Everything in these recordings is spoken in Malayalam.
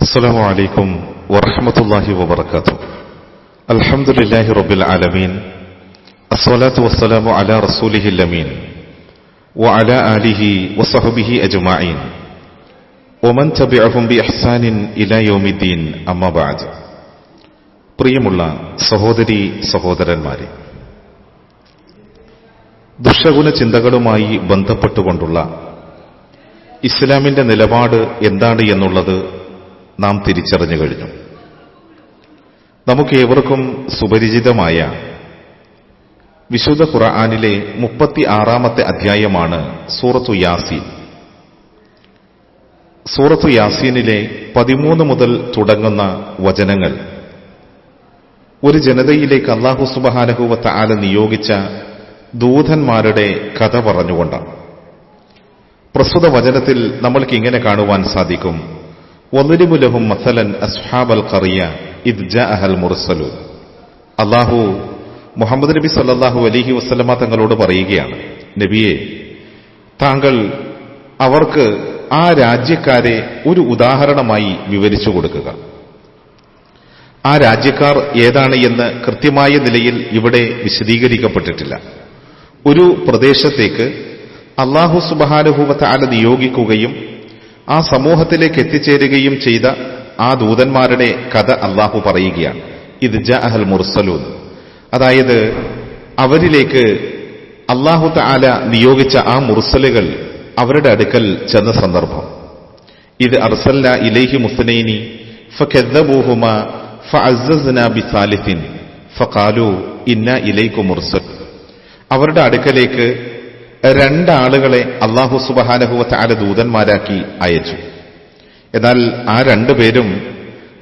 അസ്സലാമു അലൈക്കും വറഹ്മത്തുള്ളാഹി വബറകാതുഹു. അൽഹംദുലില്ലാഹി റബ്ബിൽ ആലമീൻ. അസ്സലാത്തു വസ്സലാമു അലാ റസൂലിഹിൽ അമീൻ വഅലാ ആലിഹി വസഹ്ബിഹി അജ്മഈൻ വമൻ തബിഅഹും ബിഇഹ്സാനിൻ ഇലാ യൗമിദ്ദീൻ. അമ്മാ ബഅദ്. പ്രിയമുള്ള സഹോദരീ സഹോദരന്മാരെ, ദുഷ്ടഗുണ ചിന്തകളുമായി ബന്ധപ്പെട്ടുകൊണ്ടുള്ള ഇസ്ലാമിന്റെ നിലപാട് എന്താണ് എന്നുള്ളത് നാം തിരിച്ചറിഞ്ഞു കഴിഞ്ഞു. നമുക്കേവർക്കും സുപരിചിതമായ വിശുദ്ധ ഖുർആനിലെ 36-ാമത്തെ അധ്യായമാണ് സൂറത്തു യാസീൻ. സൂറത്തു യാസീനിലെ 13 മുതൽ തുടങ്ങുന്ന വചനങ്ങൾ ഒരു ജനതയിലേക്ക് അല്ലാഹു സുബ്ഹാനഹു വ തആല നിയോഗിച്ച ദൂതന്മാരുടെ കഥ പറഞ്ഞുകൊണ്ടാണ്. പ്രസ്തുത വചനത്തിൽ നമ്മൾക്ക് ഇങ്ങനെ കാണുവാൻ സാധിക്കും: വദ്രിബു ലഹും മസലൻ അസ്ഹാബൽ ഖറിയ ഇദ് ജാഅഹൽ മുർസലൂൻ. അല്ലാഹു മുഹമ്മദ് നബി സല്ലല്ലാഹു അലൈഹി വസല്ലമ തങ്ങളോട് പറയുകയാണ്, നബിയെ, താങ്കൾ അവർക്ക് ആ രാജ്യക്കാരെ ഒരു ഉദാഹരണമായി വിവരിച്ചു കൊടുക്കുക. ആ രാജ്യക്കാർ ഏതാണ് എന്ന് കൃത്യമായ നിലയിൽ ഇവിടെ വിശദീകരിക്കപ്പെട്ടിട്ടില്ല. ഒരു പ്രദേശത്തേക്ക് അല്ലാഹു സുബ്ഹാനഹു വ തആല നിയോഗിക്കുകയും ആ സമൂഹത്തിലേക്ക് എത്തിച്ചേരുകയും ചെയ്ത ആ ദൂതന്മാരുടെ കഥ അല്ലാഹു പറയുകയാണ്. ഇദ് ജാഅഹൽ മുർസലൂൻ, അതായത് അവരിലേക്ക് അല്ലാഹു തആല നിയോഗിച്ച ആ മുർസലുകൾ അവരുടെ അടുക്കൽ ചെന്ന സന്ദർഭം. ഇത് അർസൽനാ ഇലൈഹി മുസ്നൈനി ഫകദ്ദബൂഹുമാ ഫഅസ്സസ്നാ ബിസാലിസിൻ ഫഖാലൂ ഇന്നാ ഇലൈക്കും മുർസൽ. അവരുടെ അടുക്കലേക്ക് രണ്ടാളുകളെ അല്ലാഹു സുബ്ഹാനഹു വ തആല ദൂതന്മാരാക്കി അയച്ചു. എന്നാൽ ആ രണ്ടുപേരും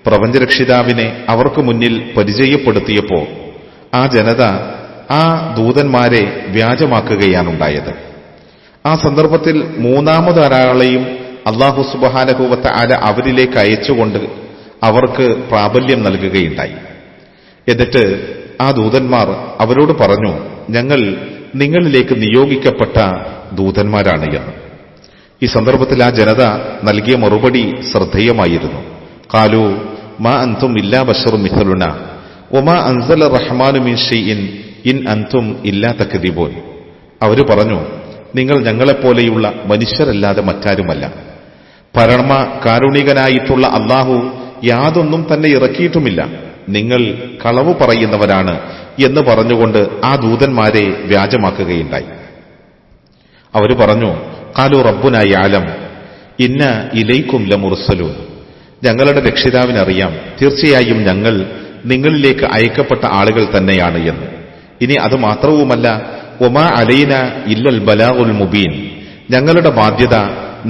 പ്രപഞ്ചരക്ഷിതാവിനെ അവർക്ക് മുന്നിൽ പരിചയപ്പെടുത്തിയപ്പോൾ ആ ജനത ആ ദൂതന്മാരെ വ്യാജമാക്കുകയാണുണ്ടായത്. ആ സന്ദർഭത്തിൽ മൂന്നാമതൊരാളെയും അല്ലാഹു സുബ്ഹാനഹു വ തആല അവരിലേക്ക് അയച്ചുകൊണ്ട് അവർക്ക് പ്രാബല്യം നൽകുകയുണ്ടായി. എന്നിട്ട് ആ ദൂതന്മാർ അവരോട് പറഞ്ഞു, ഞങ്ങൾ നിങ്ങളിലേക്ക് നിയോഗിക്കപ്പെട്ട ദൂതന്മാരാണ് എന്ന്. ഈ സന്ദർഭത്തിൽ ആ ജനത നൽകിയ മറുപടി ശ്രദ്ധേയമായിരുന്നു. ഖാലൂ മാ അൻതും ഇല്ലാ ബശറും മിഥലുനാ വമാ അൻസല റഹ്മാനു മിൻ ഷൈഇൻ ഇൻ അൻതും ഇല്ലാ തക്ദിബൂൻ. അവർ പറഞ്ഞു, നിങ്ങൾ ഞങ്ങളെപ്പോലെയുള്ള മനുഷ്യരല്ലാതെ മറ്റാരുമല്ല. പരമ കാരുണികനായിട്ടുള്ള അല്ലാഹു യാതൊന്നും തന്നെ ഇറക്കിയിട്ടുമില്ല, നിങ്ങൾ കളവ് പറയുന്നവരാണ് എന്ന് പറഞ്ഞുകൊണ്ട് ആ ദൂതന്മാരെ വ്യാജമാക്കുകയുണ്ടായി. അവർ പറഞ്ഞു, ഖാലു റബ്ബുനാ യഅലം ഇന്ന ഇലൈക്കും ലമുർസലൂൻ. ഞങ്ങളുടെ രക്ഷിതാവിനറിയാം, തീർച്ചയായും ഞങ്ങൾ നിങ്ങളിലേക്ക് അയക്കപ്പെട്ട ആളുകൾ തന്നെയാണ് എന്ന്. ഇനി അത് മാത്രവുമല്ല, വമാ അലൈന ഇല്ലൽ ബലാഗുൽ മുബീൻ. ഞങ്ങളുടെ ബാധ്യത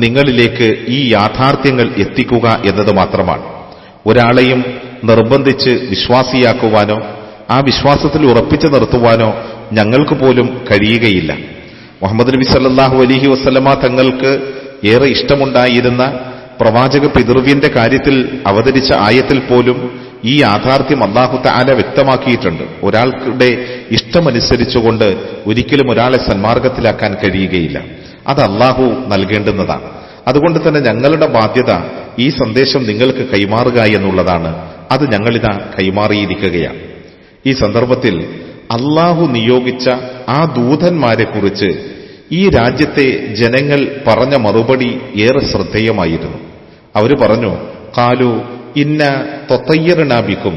നിങ്ങളിലേക്ക് ഈ യാഥാർത്ഥ്യങ്ങൾ എത്തിക്കുക എന്നത് മാത്രമാണ്. ഒരാളെയും നിർബന്ധിച്ച് വിശ്വാസിയാക്കുവാനോ ആ വിശ്വാസത്തിൽ ഉറപ്പിച്ചു നിർത്തുവാനോ ഞങ്ങൾക്ക് പോലും കഴിയുകയില്ല. മുഹമ്മദ് നബി സല്ലല്ലാഹു അലൈഹി വസല്ലമ തങ്ങൾക്ക് ഏറെ ഇഷ്ടമുണ്ടായിരുന്ന പ്രവാചക പിതൃവ്യന്റെ കാര്യത്തിൽ അവതരിച്ച ആയത്തിൽ പോലും ഈ യാഥാർത്ഥ്യം അല്ലാഹു തആല വ്യക്തമാക്കിയിട്ടുണ്ട്. ഒരാളുടെ ഇഷ്ടമനുസരിച്ചുകൊണ്ട് ഒരിക്കലും ഒരാളെ സന്മാർഗത്തിലാക്കാൻ കഴിയുകയില്ല. അത് അല്ലാഹു നൽകേണ്ടുന്നതാണ്. അതുകൊണ്ട് തന്നെ ഞങ്ങളുടെ ബാധ്യത ഈ സന്ദേശം നിങ്ങൾക്ക് കൈമാറുക എന്നുള്ളതാണ്. അത് ഞങ്ങളിതാ കൈമാറിയിരിക്കുകയാണ്. ഈ സന്ദർഭത്തിൽ അല്ലാഹു നിയോഗിച്ച ആ ദൂതന്മാരെ കുറിച്ച് ഈ രാജ്യത്തെ ജനങ്ങൾ പറഞ്ഞ മറുപടി ഏറെ ശ്രദ്ധേയമായിരുന്നു. അവർ പറഞ്ഞു, ഖാലു ഇന്ന തതയ്യർനാ ബിക്കും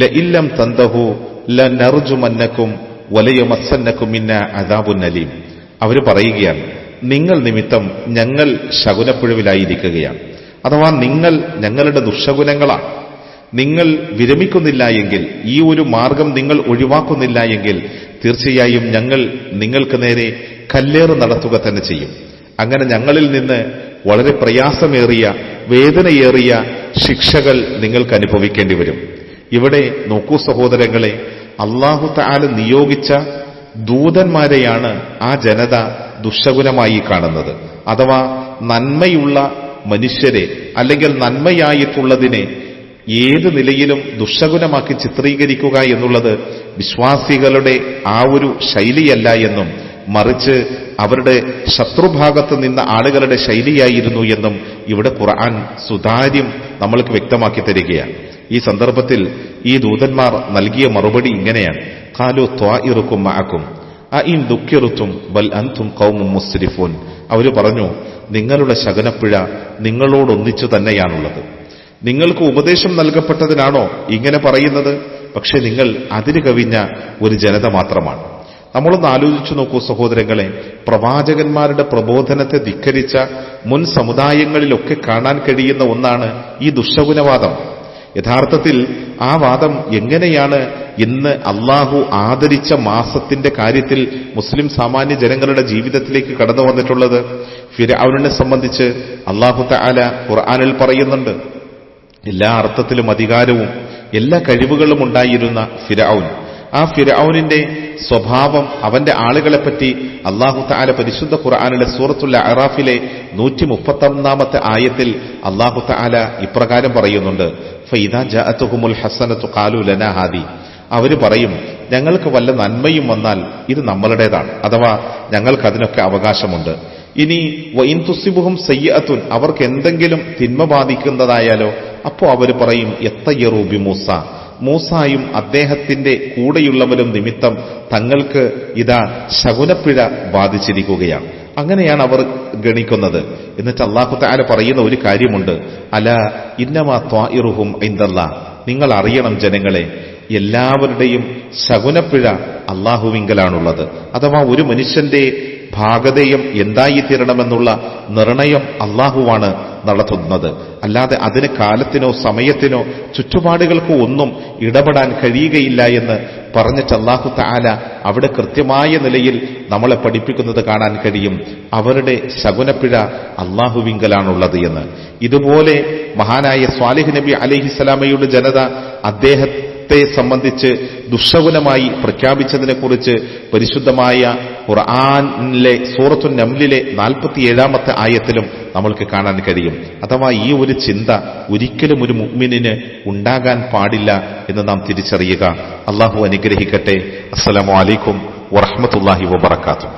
ലഇല്ലം തന്തഹു ലനർജുമന്നക്കും വലയമസ്സന്നക്കും മിന്നാ അദാബുൻ അലീം. അവർ പറയുകയാണ്, നിങ്ങൾ നിമിത്തം ഞങ്ങൾ ശകുനപ്പുഴവിലായിരിക്കുകയാണ്. അഥവാ നിങ്ങൾ ഞങ്ങളുടെ ദുഷ്ടഗുണങ്ങളാണ്. നിങ്ങൾ വിരമിക്കുന്നില്ല എങ്കിൽ, ഈ ഒരു മാർഗം നിങ്ങൾ ഒഴിവാക്കുന്നില്ല എങ്കിൽ തീർച്ചയായും ഞങ്ങൾ നിങ്ങൾക്ക് നേരെ കല്ലേറ് നടത്തുക തന്നെ ചെയ്യും. അങ്ങനെ ഞങ്ങളിൽ നിന്ന് വളരെ പ്രയാസമേറിയ വേദനയേറിയ ശിക്ഷകൾ നിങ്ങൾക്ക് അനുഭവിക്കേണ്ടി വരും. ഇവിടെ നോക്കൂ സഹോദരങ്ങളെ, അല്ലാഹു തആല നിയോഗിച്ച ദൂതന്മാരെയാണ് ആ ജനത ദുഷ്ടഗുണമായി കാണുന്നത്. അഥവാ നന്മയുള്ള മനുഷ്യരെ അല്ലെങ്കിൽ നന്മയായിട്ടുള്ളതിനെ ഏത് നിലയിലും ദുഷ്ടഗുണമാക്കി ചിത്രീകരിക്കുക എന്നുള്ളത് വിശ്വാസികളുടെ ആ ഒരു ശൈലിയല്ല എന്നും മറിച്ച് അവരുടെ ശത്രുഭാഗത്ത് നിന്ന ആളുകളുടെ ശൈലിയായിരുന്നു എന്നും ഇവിടെ ഖുർആൻ സുതാര്യം നമ്മൾക്ക് വ്യക്തമാക്കി തരികയാണ്. ഈ സന്ദർഭത്തിൽ ഈ ദൂതന്മാർ നൽകിയ മറുപടി ഇങ്ങനെയാണ്: ഖാലു ത്വാഇറുക്കും മഅക്കും അഇൻ ദുഃഖിറുത്തും ബൽ അൻതും ഖൗമും മുസ്രിഫൂൻ. അവർ പറഞ്ഞു, നിങ്ങളുടെ ശകുനപ്പിഴ നിങ്ങളോടൊന്നിച്ചു തന്നെയാണുള്ളത്. നിങ്ങൾക്ക് ഉപദേശം നൽകപ്പെട്ടതിനാണോ ഇങ്ങനെ പറയുന്നത്? പക്ഷെ നിങ്ങൾ അതിര് കവിഞ്ഞ ഒരു ജനത മാത്രമാണ്. നമ്മളൊന്ന് ആലോചിച്ചു നോക്കൂ സഹോദരങ്ങളെ, പ്രവാചകന്മാരുടെ പ്രബോധനത്തെ ധിക്കരിച്ച മുൻ സമുദായങ്ങളിലൊക്കെ കാണാൻ കഴിയുന്ന ഒന്നാണ് ഈ ദുശ്ശകുനവാദം. യഥാർത്ഥത്തിൽ ആ വാദം എങ്ങനെയാണ് ഇന്ന് അള്ളാഹു ആദരിച്ച മാസത്തിന്റെ കാര്യത്തിൽ മുസ്ലിം സാമാന്യ ജനങ്ങളുടെ ജീവിതത്തിലേക്ക് കടന്നു വന്നിട്ടുള്ളത്? ഫിർഔനെ സംബന്ധിച്ച് അള്ളാഹു തആല ഖുർആനിൽ പറയുന്നുണ്ട്, എല്ലാ അർത്ഥത്തിലും അധികാരവും എല്ലാ കഴിവുകളും ഉണ്ടായിരുന്ന ഫിർഔൻ, ആ ഫിർഔനിന്റെ സ്വഭാവം, അവന്റെ ആളുകളെപ്പറ്റി അല്ലാഹു തആല പരിശുദ്ധ ഖുർആനിലെ സൂറത്തുൽ അഅറാഫിലെ 131 ആയത്തിൽ അല്ലാഹു തആല ഇപ്രകാരം പറയുന്നുണ്ട്: ഫഇദാ ജാഅതുഹുമുൽ ഹസനതു ഖാലു ലനാ ഹാദി. അവര് പറയും, ഞങ്ങൾക്ക് വല്ല നന്മയും വന്നാൽ ഇത് നമ്മളുടേതാണ്, അഥവാ ഞങ്ങൾക്ക് അതിനൊക്കെ അവകാശമുണ്ട്. ഇനി വഇൻ തുസിബുഹും സയ്യിഅത്തുൻ, അവർക്ക് എന്തെങ്കിലും തിന്മ ബാധിക്കുന്നതായാലോ, അപ്പോ അവർ പറയും യത്തയ്യറു ബി മൂസ, മൂസായും അദ്ദേഹത്തിന്റെ കൂടെയുള്ളവരും നിമിത്തം തങ്ങൾക്ക് ഇതാ ശകുനപ്പിഴ ബാധിച്ചിരിക്കുകയാണ്. അങ്ങനെയാണ് അവർ ഗണിക്കുന്നത്. എന്നിട്ട് അല്ലാഹു തആല പറയുന്ന ഒരു കാര്യമുണ്ട്: അലാ ഇന്നമാ ത്വാഇറുഹും ഇൻദല്ലാഹ്. നിങ്ങൾ അറിയണം ജനങ്ങളെ, എല്ലാവരുടെയും ശകുനപ്പിഴ അല്ലാഹുവിങ്കലാണുള്ളത്. അഥവാ ഒരു മനുഷ്യന്റെ ഭാഗധേയം എന്തായിത്തീരണമെന്നുള്ള നിർണയം അല്ലാഹുവാണ് നടത്തുന്നത്. അല്ലാതെ അതിന് കാലത്തിനോ സമയത്തിനോ ചുറ്റുപാടുകൾക്കോ ഒന്നും ഇടപെടാൻ കഴിയുകയില്ല എന്ന് പറഞ്ഞിട്ട് അല്ലാഹു തആല അവിടെ കൃത്യമായ നിലയിൽ നമ്മളെ പഠിപ്പിക്കുന്നത് കാണാൻ കഴിയും. അവരുടെ ശകുനപ്പിഴ അല്ലാഹുവിങ്കലാണുള്ളത് എന്ന്. ഇതുപോലെ മഹാനായ സ്വാലിഹ് നബി അലൈഹിസ്സലാമയുടെ ജനത അദ്ദേഹത്തെ സംബന്ധിച്ച് ദുശ്ശകുനമായി പ്രഖ്യാപിച്ചതിനെക്കുറിച്ച് പരിശുദ്ധമായ ഖുർആനിലെ സൂറത്തുൻ നംലിലെ 47 ആയത്തിലും നമ്മൾക്ക് കാണാൻ കഴിയും. അഥവാ ഈ ഒരു ചിന്ത ഒരിക്കലും ഒരു മുഅ്മിനിന് ഉണ്ടാകാൻ പാടില്ല എന്ന് നാം തിരിച്ചറിയുക. അല്ലാഹു അനുഗ്രഹിക്കട്ടെ. അസ്സലാമു അലൈക്കും വറഹ്മത്തുള്ളാഹി വബറകാതുഹു.